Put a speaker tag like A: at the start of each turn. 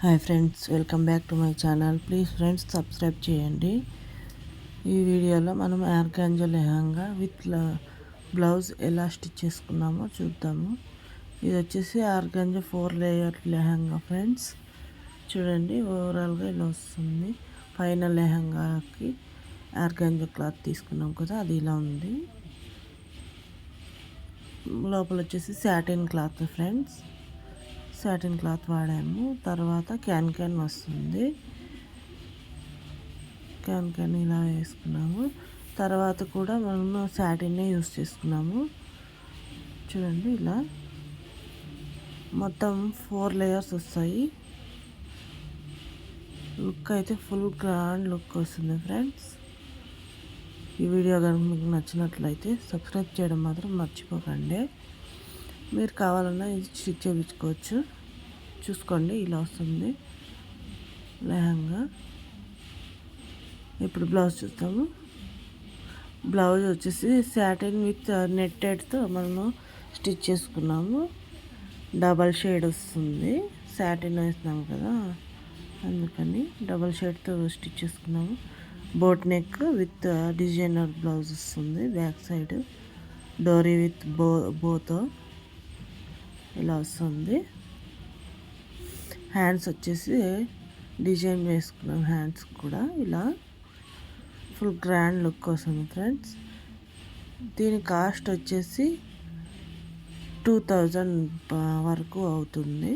A: Hi friends, welcome back to my channel. Please friends subscribe చేయండి. ఈ వీడియోలో మనం ఆర్గాంజా లెహంగా విత్ బ్లౌజ్ ఎలా స్టిచ్ చేసుకున్నామో చూద్దాము. ఇది వచ్చేసి ఆర్గాంజా 4 లేయర్ లెహంగా ఫ్రెండ్స్. చూడండి, ఓవరాల్గా ఇలా వస్తుంది. పైన లెహంగాకి ఆర్గాంజా క్లాత్ తీసుకున్నాం కదా, అది ఇలా ఉంది. లోపల వచ్చేసి satin cloth friends. Satin cloth వాడాము. తర్వాత క్యాన్ వస్తుంది. క్యాన్ ఇలా వేసుకున్నాము. తర్వాత కూడా మనము సాటిన్నే యూస్ చేసుకున్నాము. చూడండి, ఇలా మొత్తం 4 లేయర్స్ వస్తాయి. లుక్ అయితే ఫుల్ గ్రాండ్ లుక్ వస్తుంది ఫ్రెండ్స్. ఈ వీడియో కనుక మీకు నచ్చినట్లయితే సబ్స్క్రైబ్ చేయడం మాత్రం మర్చిపోకండి. మీరు కావాలన్నా ఇది స్టిచ్ చేయించుకోవచ్చు. చూసుకోండి, ఇలా వస్తుంది లెహంగా. ఇప్పుడు బ్లౌజ్ చూద్దాము. బ్లౌజ్ వచ్చేసి సాటిన్ విత్ నెట్టెడ్తో మనము స్టిచ్ చేసుకున్నాము. డబల్ షేడ్ వస్తుంది. సాటిన్ వేస్తున్నాము కదా, అందుకని డబల్ షేడ్తో స్టిచ్ చేసుకున్నాము. Boat neck with designer blouse వస్తుంది. బ్యాక్ సైడ్ డోరీ విత్ బోతో ఇలా వస్తుంది. హ్యాండ్స్ వచ్చేసి డిజైన్ వేసుకున్నాం. హ్యాండ్స్ కూడా ఇలా ఫుల్ గ్రాండ్ లుక్ వస్తుంది ఫ్రెండ్స్. దీని కాస్ట్ వచ్చేసి 2000 వరకు అవుతుంది.